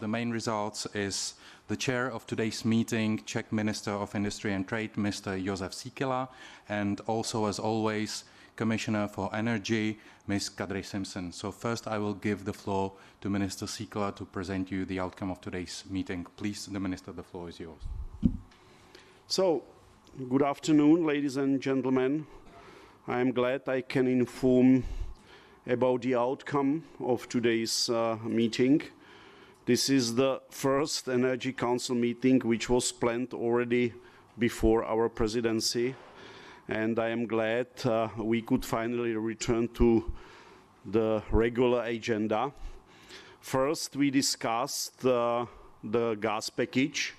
about the main results is the chair of today's meeting, Czech Minister of Industry and Trade, Mr. Josef Síkela, and also, as always, Commissioner for Energy, Ms. Kadri Simpson. So first I will give the floor to Minister Síkela to present you the outcome of today's meeting. Please, the Minister, the floor is yours. So, good afternoon, ladies and gentlemen. I am glad I can inform about the outcome of today's meeting. This is the first Energy Council meeting which was planned already before our presidency, and I am glad we could finally return to the regular agenda. First, we discussed the gas package.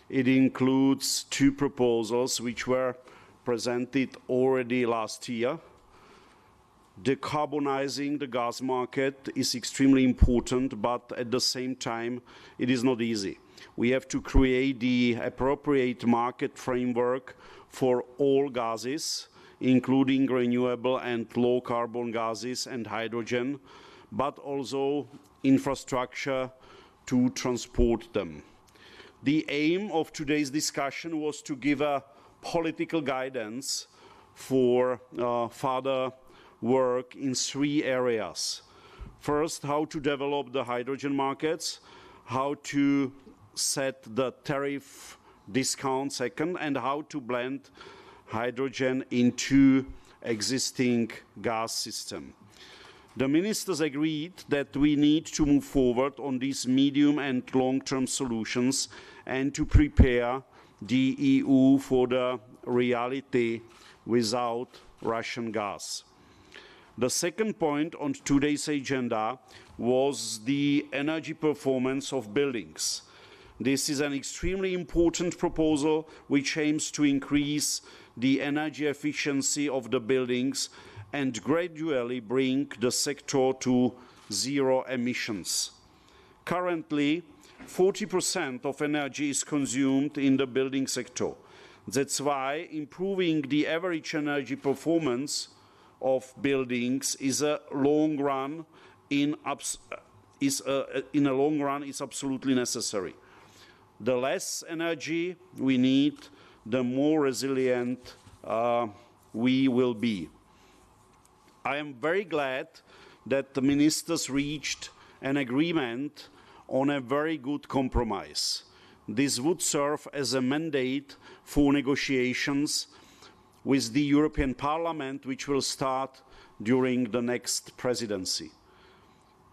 It includes two proposals which were presented already last year. Decarbonizing the gas market is extremely important, but at the same time, it is not easy. We have to create the appropriate market framework for all gases, including renewable and low-carbon gases and hydrogen, but also infrastructure to transport them. The aim of today's discussion was to give a political guidance for further work in three areas. First, how to develop the hydrogen markets, how to set the tariff discount second, and how to blend hydrogen into existing gas system. The ministers agreed that we need to move forward on these medium and long-term solutions and to prepare the EU for the reality without Russian gas. The second point on today's agenda was the energy performance of buildings. This is an extremely important proposal which aims to increase the energy efficiency of the buildings and gradually bring the sector to zero emissions. Currently, 40% of energy is consumed in the building sector. That's why improving the average energy performance of buildings is a long run is absolutely necessary. The less energy we need, the more resilient we will be. I am very glad that the ministers reached an agreement on a very good compromise. This would serve as a mandate for negotiations with the European Parliament, which will start during the next presidency.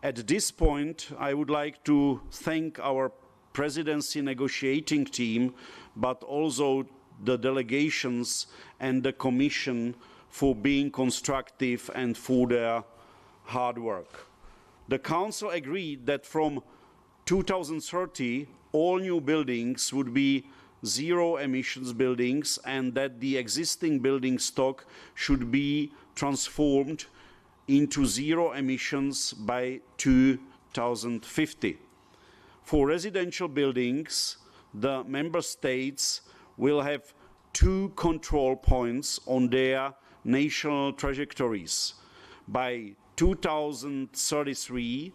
At this point, I would like to thank our presidency negotiating team, but also the delegations and the Commission for being constructive and for their hard work. The Council agreed that from 2030, all new buildings would be zero emissions buildings and that the existing building stock should be transformed into zero emissions by 2050. For residential buildings, the member states will have two control points on their national trajectories. By 2033,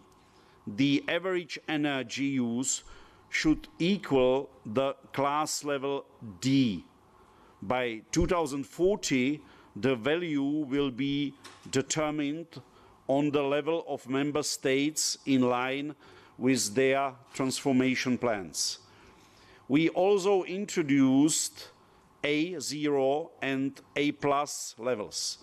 the average energy use should equal the class level D. By 2040, the value will be determined on the level of member states in line with their transformation plans. We also introduced A0 and A+ levels.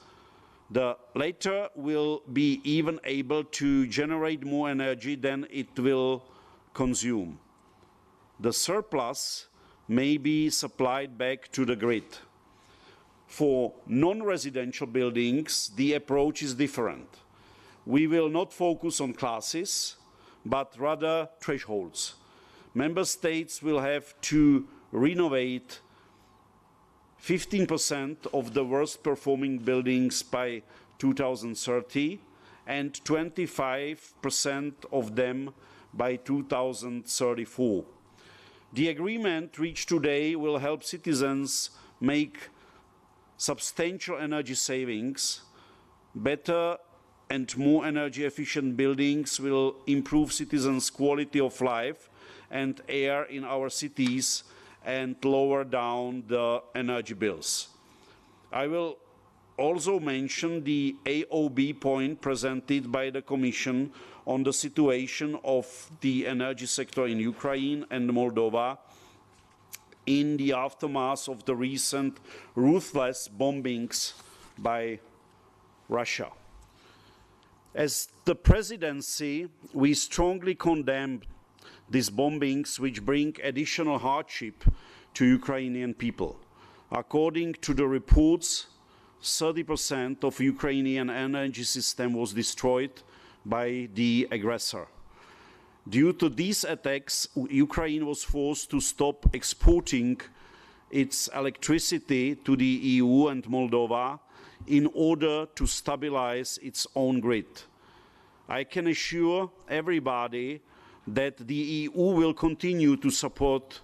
The latter will be even able to generate more energy than it will consume. The surplus may be supplied back to the grid. For non-residential buildings, the approach is different. We will not focus on classes, but rather thresholds. Member states will have to renovate 15% of the worst performing buildings by 2030 and 25% of them by 2034. The agreement reached today will help citizens make substantial energy savings, better and more energy efficient buildings will improve citizens' quality of life and air in our cities and lower down the energy bills. I will also mention the AOB point presented by the Commission on the situation of the energy sector in Ukraine and Moldova in the aftermath of the recent ruthless bombings by Russia. As the presidency, we strongly condemn these bombings, which bring additional hardship to Ukrainian people. According to the reports, 30% of Ukrainian energy system was destroyed by the aggressor. Due to these attacks, Ukraine was forced to stop exporting its electricity to the EU and Moldova in order to stabilize its own grid. I can assure everybody that the EU will continue to support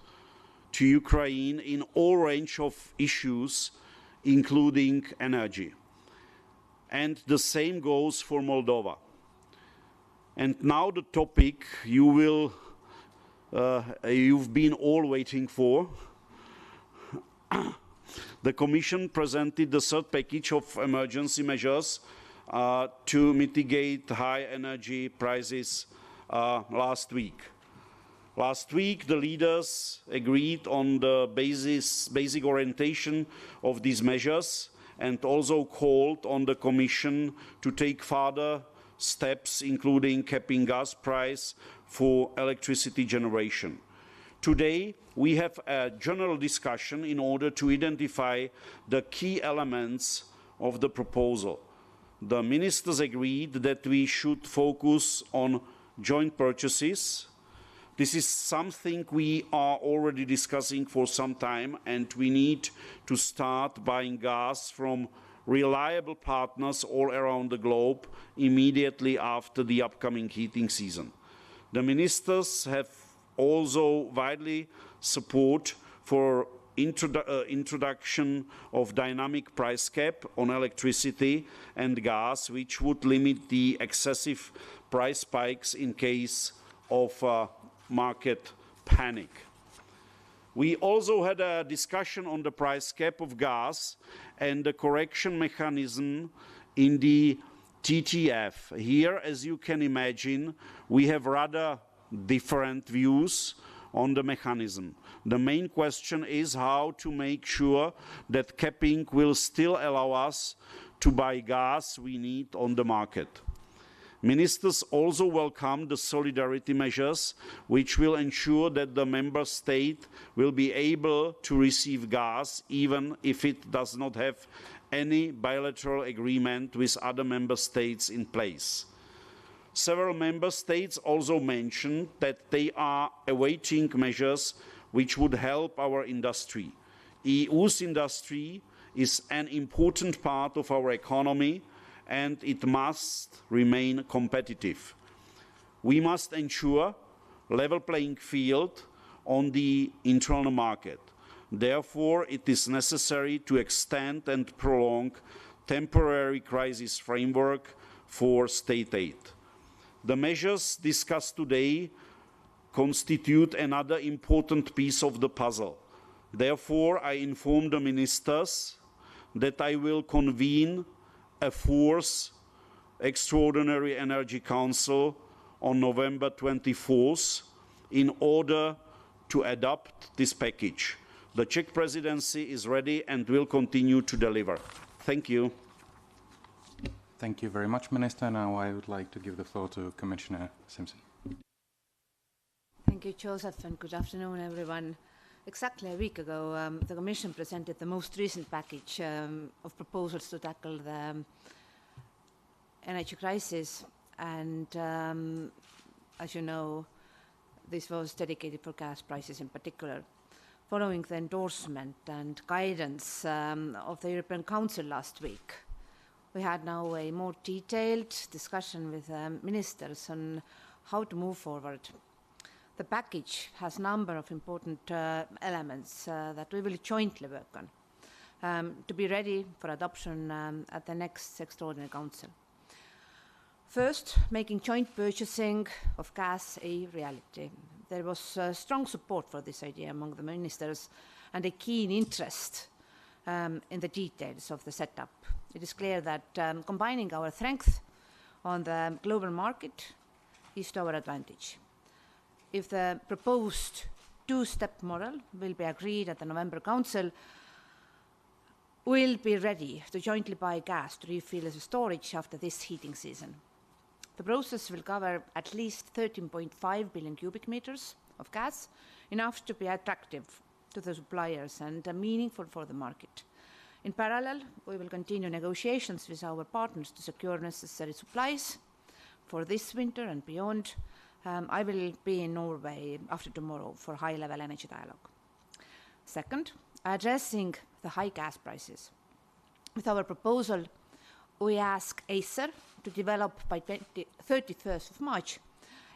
to Ukraine in all range of issues, including energy. And the same goes for Moldova. And now the topic you've been all waiting for. The Commission presented the third package of emergency measures to mitigate high energy prices last week. Last week, the leaders agreed on the basic orientation of these measures and also called on the Commission to take further steps, including capping gas price for electricity generation. Today, we have a general discussion in order to identify the key elements of the proposal. The ministers agreed that we should focus on joint purchases. This is something we are already discussing for some time, and we need to start buying gas from reliable partners all around the globe immediately after the upcoming heating season. The ministers have also widely support for introduction of dynamic price cap on electricity and gas, which would limit the excessive price spikes in case of market panic. We also had a discussion on the price cap of gas and the correction mechanism in the TTF. Here, as you can imagine, we have rather different views on the mechanism. The main question is how to make sure that capping will still allow us to buy gas we need on the market. Ministers also welcome the solidarity measures, which will ensure that the member state will be able to receive gas even if it does not have any bilateral agreement with other member states in place. Several member states also mentioned that they are awaiting measures which would help our industry. EU's industry is an important part of our economy, and it must remain competitive. We must ensure level playing field on the internal market. Therefore, it is necessary to extend and prolong temporary crisis framework for state aid. The measures discussed today constitute another important piece of the puzzle. Therefore, I inform the ministers that I will convene a fourth Extraordinary Energy Council on November 24th in order to adopt this package. The Czech presidency is ready and will continue to deliver. Thank you. Thank you very much, Minister. Now I would like to give the floor to Commissioner Simpson. Thank you, Joseph, and good afternoon, everyone. Exactly a week ago, the Commission presented the most recent package of proposals to tackle the energy crisis, and as you know, this was dedicated for gas prices in particular. Following the endorsement and guidance of the European Council last week, we had now a more detailed discussion with ministers on how to move forward. The package has a number of important elements that we will jointly work on to be ready for adoption at the next Extraordinary Council. First, making joint purchasing of gas a reality. There was strong support for this idea among the ministers and a keen interest in the details of the setup. It is clear that combining our strength on the global market is to our advantage. If the proposed two-step model will be agreed at the November Council, we'll be ready to jointly buy gas to refill the storage after this heating season. The process will cover at least 13.5 billion cubic meters of gas, enough to be attractive to the suppliers and meaningful for the market. In parallel, we will continue negotiations with our partners to secure necessary supplies for this winter and beyond. I will be in Norway after tomorrow for high-level energy dialogue. Second, addressing the high gas prices. With our proposal, we ask Acer to develop by 31st of March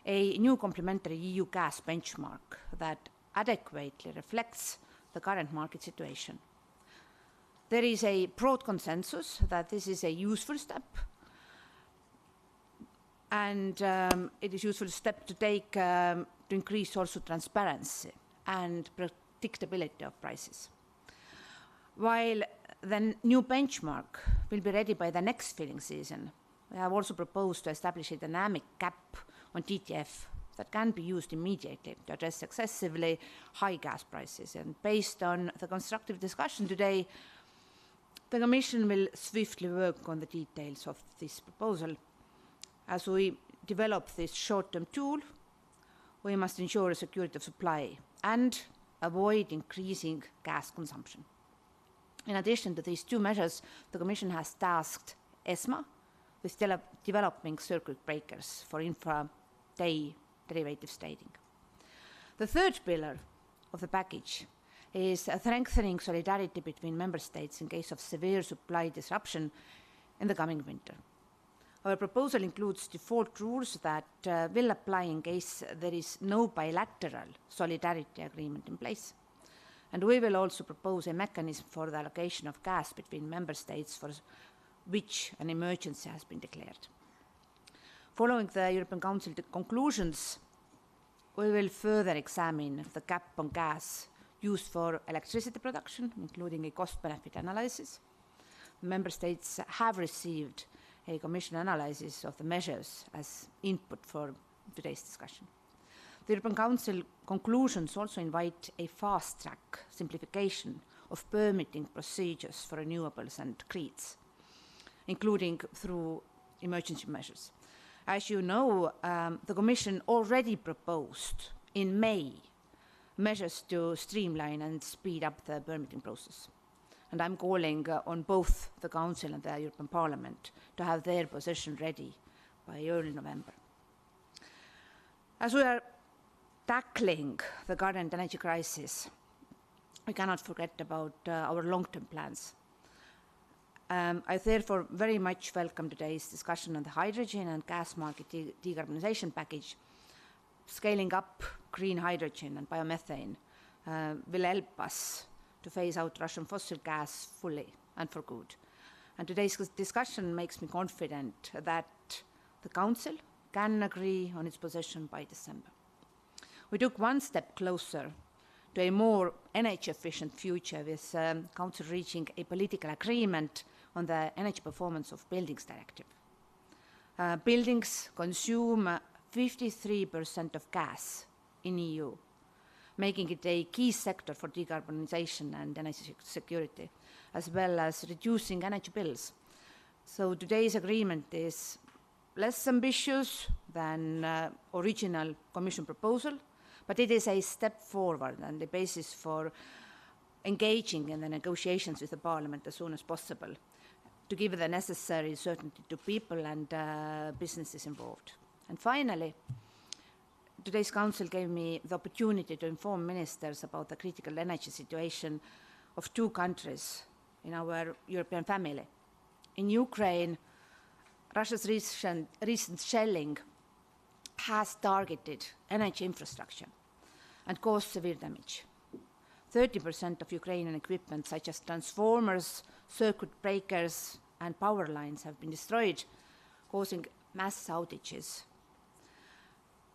a new complementary EU gas benchmark that adequately reflects the current market situation. There is a broad consensus that this is a useful step, and it is a useful step to take to increase also transparency and predictability of prices. While the new benchmark will be ready by the next filling season, we have also proposed to establish a dynamic cap on TTF that can be used immediately to address excessively high gas prices. And based on the constructive discussion today, the Commission will swiftly work on the details of this proposal. As we develop this short-term tool, we must ensure security of supply and avoid increasing gas consumption. In addition to these two measures, the Commission has tasked ESMA with developing circuit breakers for intra-day derivative trading. The third pillar of the package is strengthening solidarity between member states in case of severe supply disruption in the coming winter. Our proposal includes default rules that will apply in case there is no bilateral solidarity agreement in place. And we will also propose a mechanism for the allocation of gas between member states for which an emergency has been declared. Following the European Council conclusions, we will further examine the cap on gas used for electricity production, including a cost-benefit analysis. Member states have received a Commission analysis of the measures as input for today's discussion. The European Council conclusions also invite a fast-track simplification of permitting procedures for renewables and grids, including through emergency measures. As you know, the Commission already proposed in May measures to streamline and speed up the permitting process. And I'm calling on both the Council and the European Parliament to have their position ready by early November. As we are tackling the current energy crisis, we cannot forget about our long-term plans. I therefore very much welcome today's discussion on the hydrogen and gas market decarbonization package. Scaling up green hydrogen and biomethane will help us to phase out Russian fossil gas fully and for good. And today's discussion makes me confident that the Council can agree on its position by December. We took one step closer to a more energy-efficient future with Council reaching a political agreement on the Energy Performance of Buildings Directive. Buildings consume 53% of gas in EU, making it a key sector for decarbonization and energy security, as well as reducing energy bills. So today's agreement is less ambitious than original Commission proposal, but it is a step forward and the basis for engaging in the negotiations with the Parliament as soon as possible to give the necessary certainty to people and businesses involved. And finally, today's Council gave me the opportunity to inform ministers about the critical energy situation of two countries in our European family. In Ukraine, Russia's recent shelling has targeted energy infrastructure and caused severe damage. 30% of Ukrainian equipment, such as transformers, circuit breakers, and power lines, have been destroyed, causing mass outages.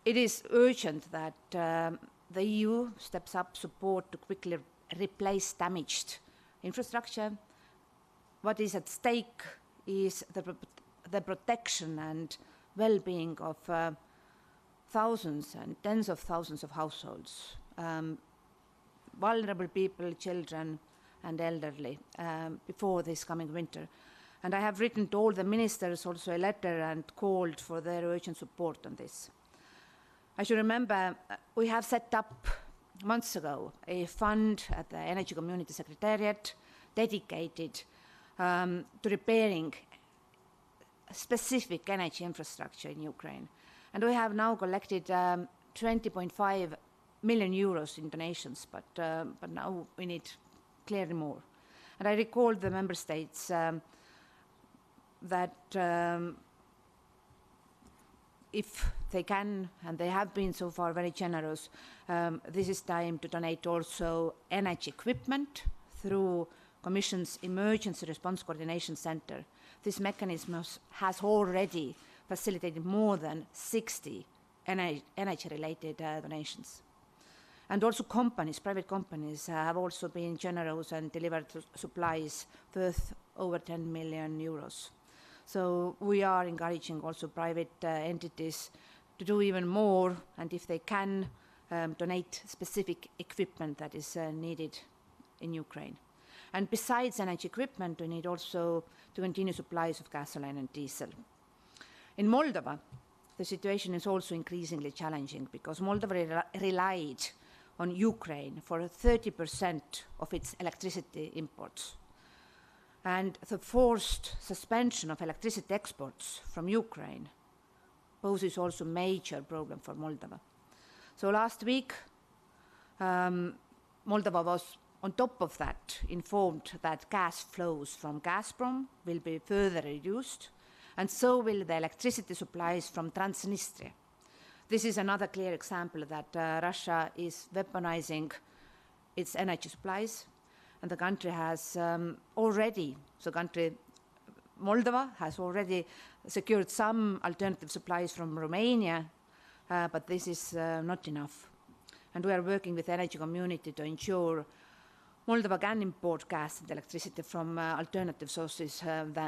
It is urgent that the EU steps up support to quickly replace damaged infrastructure. What is at stake is the protection and well-being of thousands and tens of thousands of households, vulnerable people, children and elderly, before this coming winter. And I have written to all the ministers also a letter and called for their urgent support on this. As you remember, we have set up months ago a fund at the Energy Community Secretariat dedicated to repairing specific energy infrastructure in Ukraine. And we have now collected 20.5 million euros in donations, but now we need clearly more. And I recall the member states that if they can, and they have been so far very generous, this is time to donate also energy equipment through Commission's Emergency Response Coordination Centre. This mechanism has already facilitated more than 60 energy-related donations. And also companies, private companies, have also been generous and delivered supplies worth over 10 million euros. So we are encouraging also private entities to do even more, and if they can, donate specific equipment that is needed in Ukraine. And besides energy equipment, we need also to continue supplies of gasoline and diesel. In Moldova, the situation is also increasingly challenging because Moldova relied on Ukraine for 30% of its electricity imports. And the forced suspension of electricity exports from Ukraine poses also a major problem for Moldova. So last week, Moldova was, on top of that, informed that gas flows from Gazprom will be further reduced, and so will the electricity supplies from Transnistria. This is another clear example that Russia is weaponizing its energy supplies, and the country has Moldova has already secured some alternative supplies from Romania, but this is not enough. And we are working with the energy community to ensure Moldova can import gas and electricity from alternative sources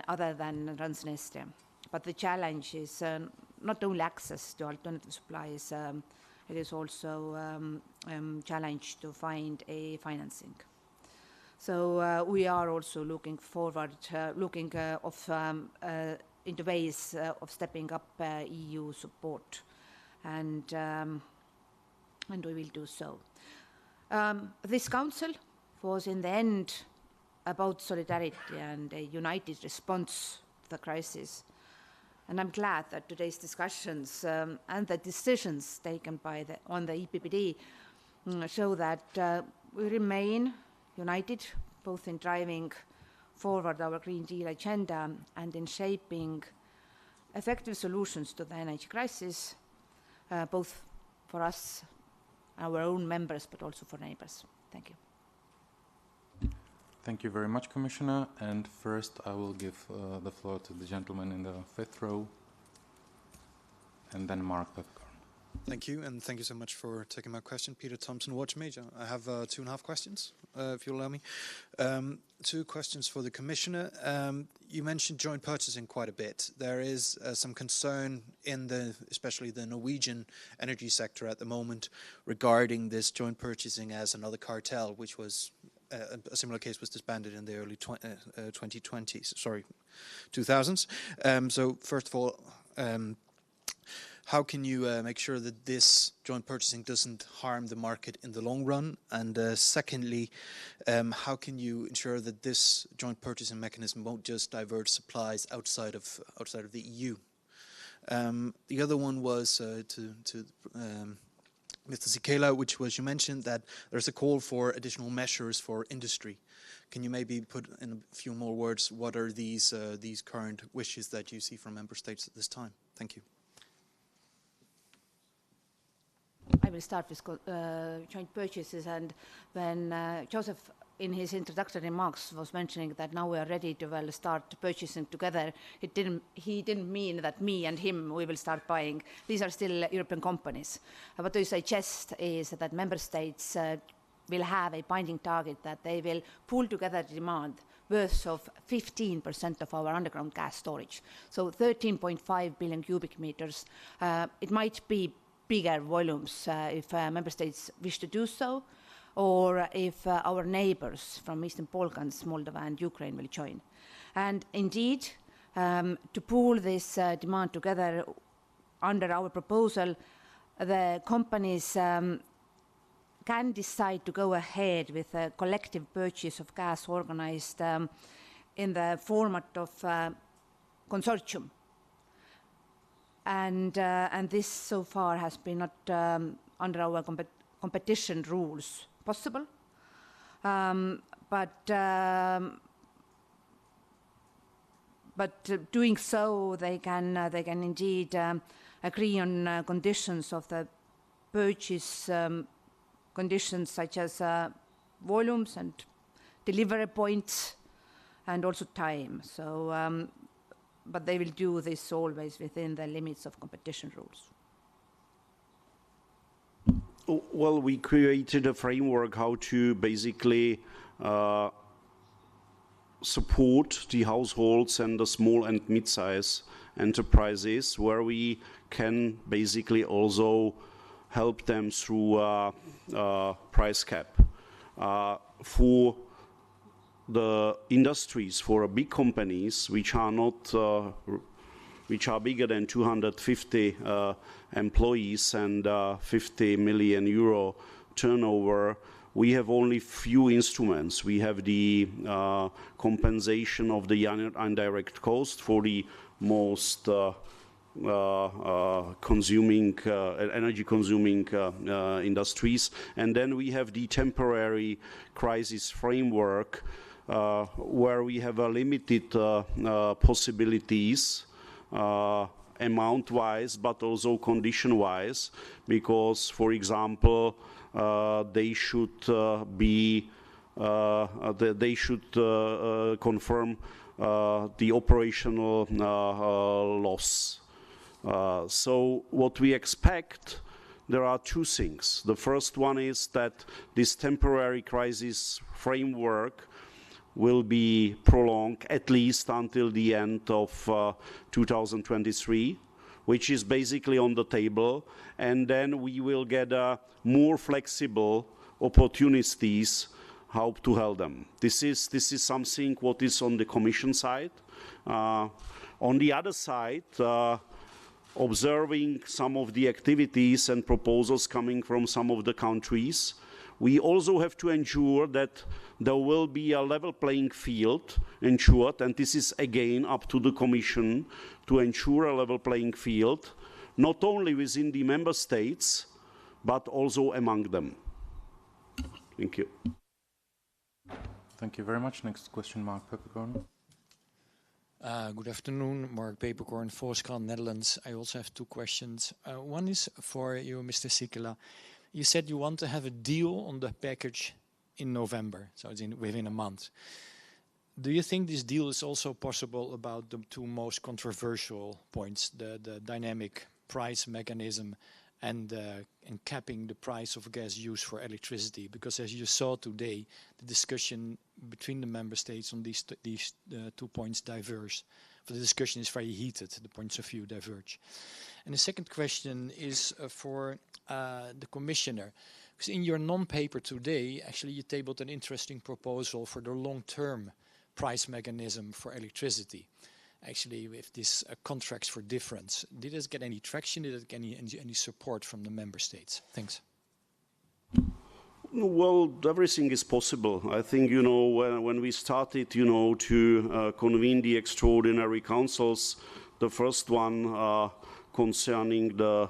other than Transnistria. But the challenge is not only access to alternative supplies, it is also a challenge to find a financing. So we are also looking forward, into ways of stepping up EU support, and we will do so. This council was in the end about solidarity and a united response to the crisis. And I'm glad that today's discussions and the decisions taken on the EPPD show that we remain united, both in driving forward our Green Deal agenda and in shaping effective solutions to the energy crisis, both for us, our own members, but also for neighbors. Thank you. Thank you very much, Commissioner. And first, I will give the floor to the gentleman in the fifth row, and then Mark Pepcorn. Thank you, and thank you so much for taking my question. Peter Thompson, Watch Major. I have 2.5 questions, if you'll allow me. 2 questions for the Commissioner. You mentioned joint purchasing quite a bit. There is some concern in especially the Norwegian energy sector at the moment regarding this joint purchasing as another cartel, which was a similar case was disbanded in the early 2000s. So first of all, how can you make sure that this joint purchasing doesn't harm the market in the long run? And secondly, how can you ensure that this joint purchasing mechanism won't just divert supplies outside of the EU? The other one was to Mr. Sikela, which was you mentioned that there's a call for additional measures for industry. Can you maybe put in a few more words what are these current wishes that you see from member states at this time? Thank you. I I will start with joint purchases, and when Joseph in his introductory remarks was mentioning that now we are ready to start purchasing together, he didn't mean that me and him we will start buying. These are still European companies. What I suggest is that member states will have a binding target that they will pool together demand worth of 15% of our underground gas storage. So 13.5 billion cubic meters. It might be bigger volumes if member states wish to do so, or if our neighbors from Eastern Balkans, Moldova and Ukraine will join. And indeed, to pool this demand together under our proposal, the companies can decide to go ahead with a collective purchase of gas organized in the format of consortium. And this so far has been not under our competition rules possible, but doing so, they can indeed agree on conditions of the purchase, conditions such as volumes and delivery points, and also time. So, but they will do this always within the limits of competition rules. Well, we created a framework how to basically support the households and the small and mid-size enterprises, where we can basically also help them through price cap. For the industries, for big companies which are not which are bigger than 250 employees and 50 million euro turnover, we have only few instruments. We have the compensation of the indirect cost for the most energy-consuming industries, and then we have the temporary crisis framework where we have a limited possibilities amount-wise, but also condition-wise, because, for example, they should confirm the operational loss. So what we expect, there are two things. The first one is that this temporary crisis framework will be prolonged at least until the end of 2023, which is basically on the table, and then we will get more flexible opportunities how to help them. This is something what is on the Commission side. On the other side, observing some of the activities and proposals coming from some of the countries, we also have to ensure that there will be a level playing field ensured, and this is again up to the Commission to ensure a level playing field, not only within the member states, but also among them. Thank you. Thank you very much. Next question, Mark Peppercorn. Good afternoon, Mark Peperkorn, Volkskrant, Netherlands. I also have two questions. One is for you, Mr. Sikela. You said you want to have a deal on the package in November, so it's within a month. Do you think this deal is also possible about the two most controversial points, the dynamic price mechanism and capping the price of gas used for electricity? Because as you saw today, the discussion between the member states on these 2 points diverge. The discussion is very heated, the points of view diverge. And the second question is for the Commissioner. Because in your non-paper today, actually you tabled an interesting proposal for the long-term price mechanism for electricity. Actually, with this contracts for difference. Did it get any traction? Did it get any support from the member states? Thanks. Well, everything is possible. I think, you know, when we started, you know, to convene the extraordinary councils, the first one concerning the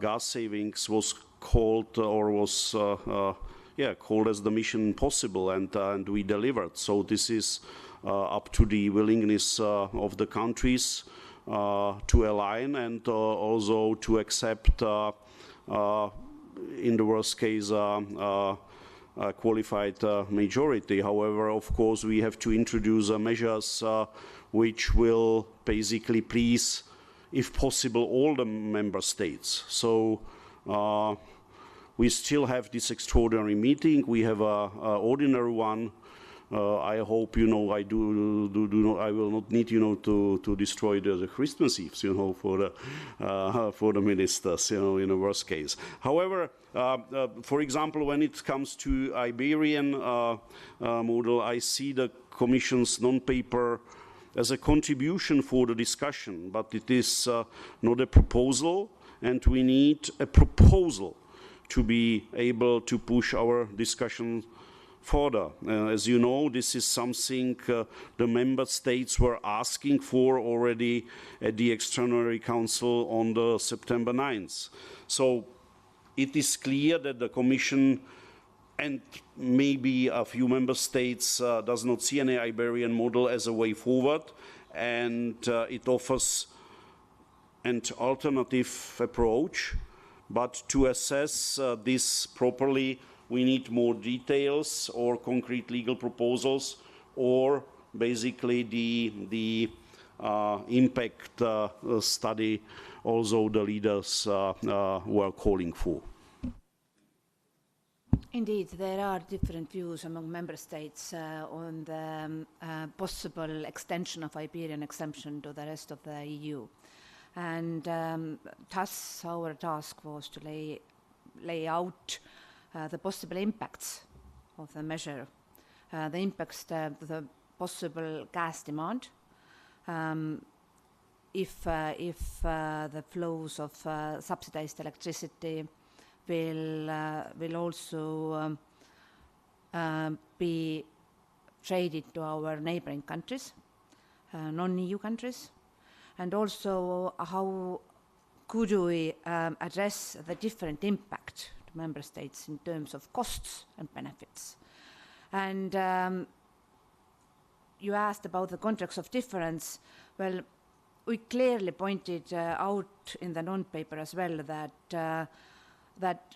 gas savings was called or was called as the Mission Impossible, and we delivered. So this is up to the willingness of the countries to align and also to accept in the worst case, qualified majority. However, of course, we have to introduce measures which will basically please, if possible, all the member states. So we still have this extraordinary meeting. We have an ordinary one. I hope, I will not need, to destroy the Christmas Eve, for the ministers, in the worst case. However, for example, when it comes to Iberian model, I see the Commission's non-paper as a contribution for the discussion, but it is not a proposal, and we need a proposal to be able to push our discussion further. As you know, this is something the member states were asking for already at the Extraordinary Council on the September 9th. So it is clear that the Commission and maybe a few member states does not see any Iberian model as a way forward, and it offers an alternative approach. But to assess this properly, we need more details or concrete legal proposals, or basically the impact study also the leaders were calling for. Indeed, there are different views among member states on the possible extension of Iberian exemption to the rest of the EU. And thus our task was to lay out the possible impacts of the measure, the impacts to the possible gas demand, if the flows of subsidized electricity will also be traded to our neighboring countries, non-EU countries, and also how could we address the different impact to member states in terms of costs and benefits. And you asked about the contracts of difference. Well, we clearly pointed out in the non-paper as well that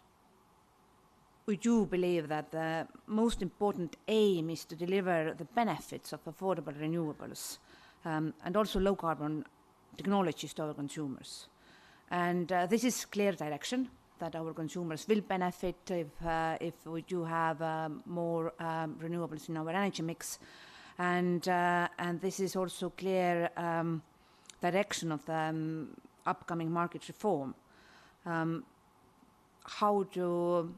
we do believe that the most important aim is to deliver the benefits of affordable renewables and also low-carbon technologies to our consumers. And this is clear direction that our consumers will benefit if we do have more renewables in our energy mix. And this is also clear direction of the upcoming market reform. How to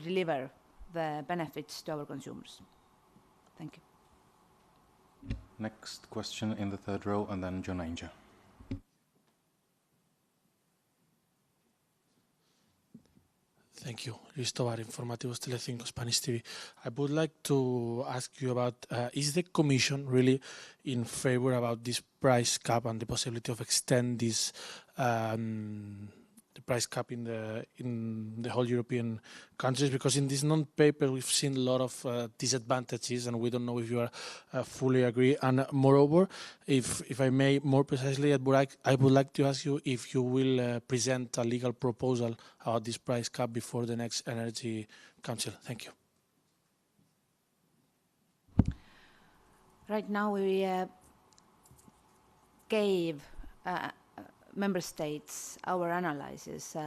deliver the benefits to our consumers. Thank you. Next question in the third row, and then John Ainger. Thank you. Luis Tovar, Informativos Telecinco, Spanish TV. I would like to ask you about, is the Commission really in favor about this price cap and the possibility of extend this the price cap in the whole European countries? Because in this non-paper we've seen a lot of disadvantages, and we don't know if you are fully agree. And moreover, if I may more precisely, I would like to ask you if you will present a legal proposal about this price cap before the next Energy Council. Thank you. Right now we gave member states our analysis,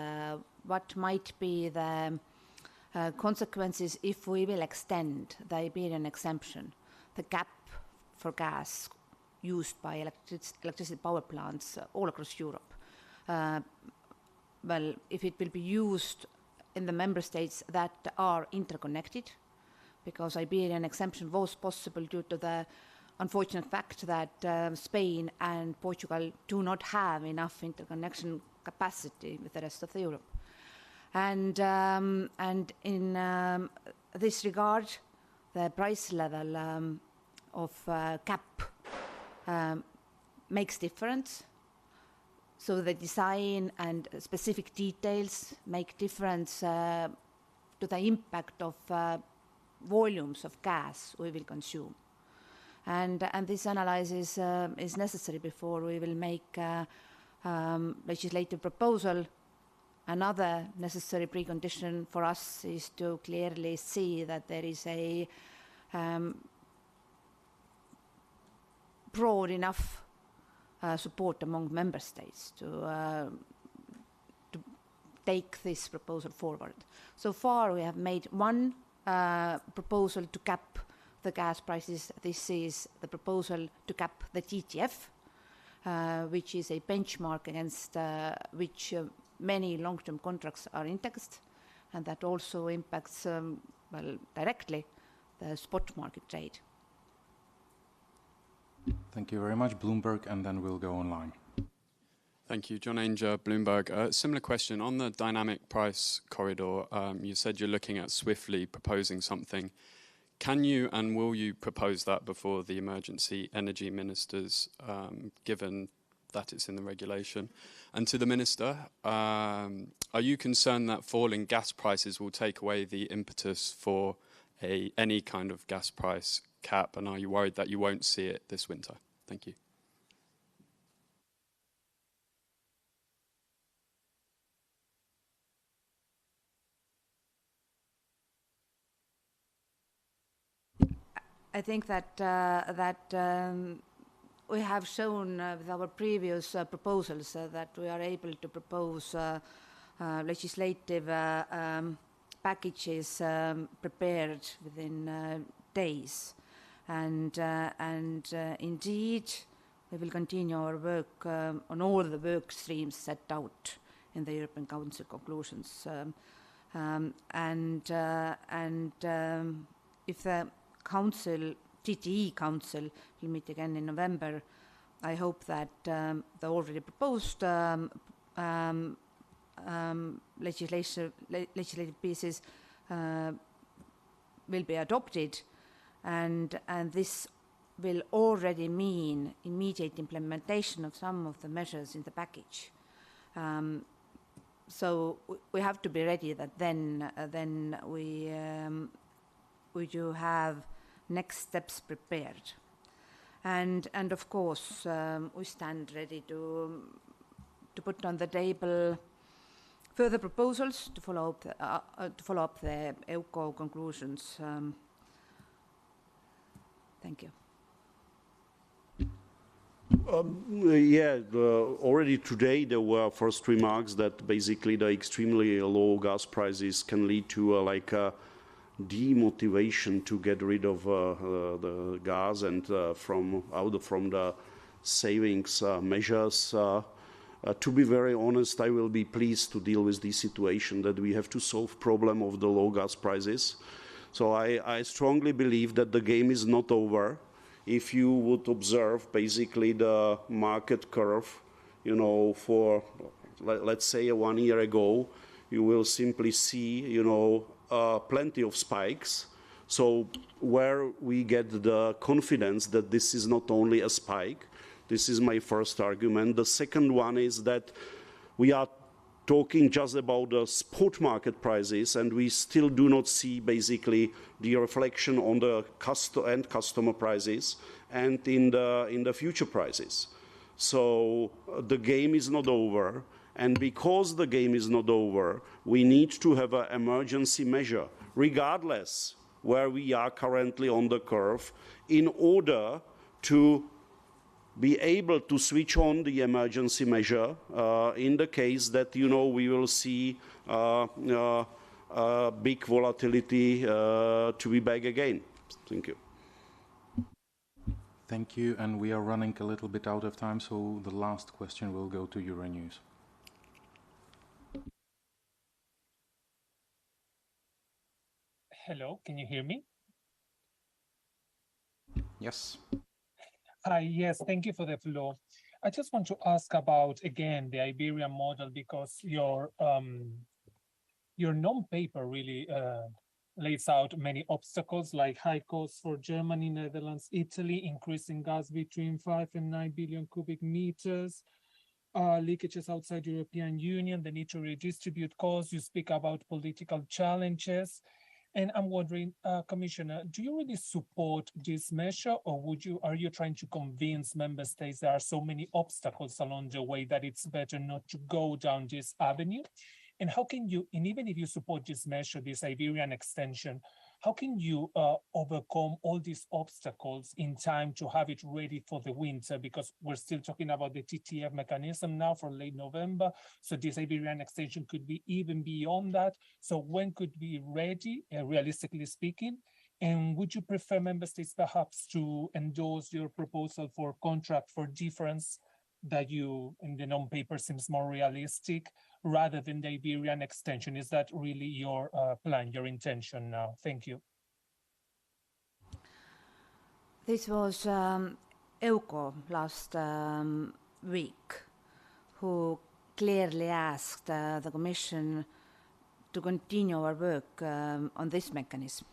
what might be the consequences if we will extend the Iberian exemption, the cap for gas used by electricity power plants all across Europe. Well, if it will be used in the member states that are interconnected, because Iberian exemption was possible due to the unfortunate fact that Spain and Portugal do not have enough interconnection capacity with the rest of Europe. And in this regard, the price level of cap makes difference. So the design and specific details make difference to the impact of volumes of gas we will consume. And this analysis is necessary before we will make a legislative proposal Another necessary precondition for us is to clearly see that there is a broad enough support among member states to take this proposal forward. So far we have made one proposal to cap the gas prices. This is the proposal to cap the TTF, which is a benchmark against which many long-term contracts are indexed, and that also impacts, well, directly the spot market trade. Thank you very much, Bloomberg, and then we'll go online. Thank you. John Ainger, Bloomberg. Similar question. On the dynamic price corridor, you said you're looking at swiftly proposing something. Can you and will you propose that before the emergency energy ministers, given that it's in the regulation? And to the Minister, are you concerned that falling gas prices will take away the impetus for any kind of gas price cap, and are you worried that you won't see it this winter? Thank you. I think that we have shown with our previous proposals that we are able to propose legislative packages prepared within days, and indeed we will continue our work on all the work streams set out in the European Council conclusions, if the Council, TTE Council, will meet again in November, I hope that the already proposed legislative pieces will be adopted, and this will already mean immediate implementation of some of the measures in the package. So we have to be ready that then we do have next steps prepared, and of course we stand ready to put on the table further proposals to follow up the EUCO conclusions. Thank you. Already today there were first remarks that basically the extremely low gas prices can lead to demotivation to get rid of the gas and from the savings measures. To be very honest, I will be pleased to deal with the situation that we have to solve problem of the low gas prices. So I strongly believe that the game is not over. If you would observe basically the market curve, you know, for let's say 1 year ago, you will simply see, you know, plenty of spikes. So where we get the confidence that this is not only a spike, this is my first argument. The second one is that we are talking just about the spot market prices, and we still do not see basically the reflection on the end customer prices and in the future prices. So the game is not over. And because the game is not over, we need to have an emergency measure, regardless where we are currently on the curve, in order to be able to switch on the emergency measure in the case that, you know, we will see big volatility to be back again. Thank you. Thank you, and we are running a little bit out of time, so the last question will go to Euronews. Hello, can you hear me? Yes. Yes, thank you for the floor. I just want to ask about, again, the Iberian model, because your non-paper really lays out many obstacles, like high costs for Germany, Netherlands, Italy, increasing gas between 5 and 9 billion cubic meters, leakages outside European Union, the need to redistribute costs. You speak about political challenges. And I'm wondering, Commissioner, do you really support this measure, or are you trying to convince member states there are so many obstacles along the way that it's better not to go down this avenue? And how can you, and even if you support this measure, this Iberian extension, how can you overcome all these obstacles in time to have it ready for the winter? Because we're still talking about the TTF mechanism now for late November. So this Iberian extension could be even beyond that. So when could we be ready, realistically speaking? And would you prefer member states perhaps to endorse your proposal for contract for difference that you in the non-paper seems more realistic rather than the Iberian extension? Is that really your plan, your intention now? Thank you. This was EUCO last week, who clearly asked the Commission to continue our work on this mechanism.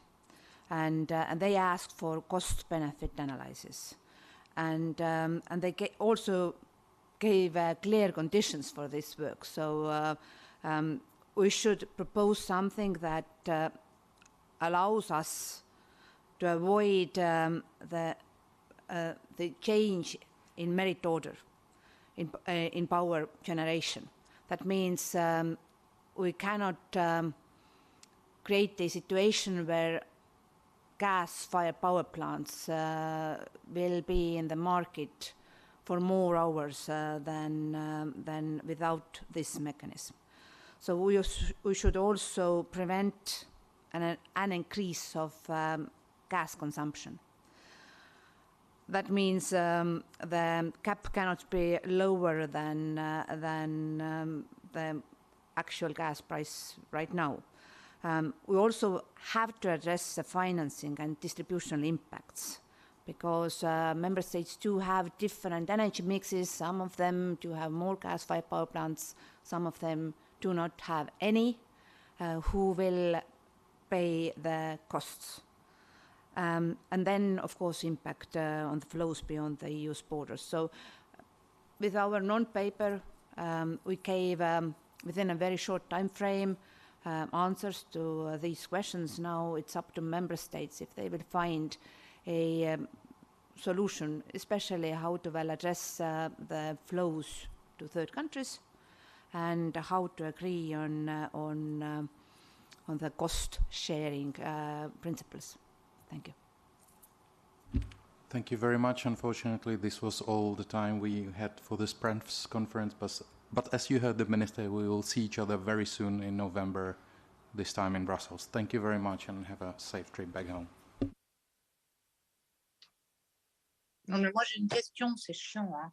And they asked for cost-benefit analysis. And they also gave clear conditions for this work. So we should propose something that allows us to avoid the change in merit order in power generation. That means we cannot create a situation where gas-fired power plants will be in the market for more hours than without this mechanism. So we should also prevent an increase of gas consumption. That means the cap cannot be lower than the actual gas price right now. We also have to address the financing and distributional impacts, because member states do have different energy mixes. Some of them do have more gas-fired power plants, some of them do not have any. Who will pay the costs? And then, of course, impact on the flows beyond the EU's borders. So with our non-paper, we gave, within a very short time frame, answers to these questions. Now it's up to member states if they will find a solution, especially how to well address the flows to third countries and how to agree on the cost sharing principles. Thank you. Thank you very much. Unfortunately, this was all the time we had for this press conference, but as you heard the Minister, we will see each other very soon in November, this time in Brussels. Thank you very much and have a safe trip back home. Non, mais moi j'ai une question, c'est chiant, hein.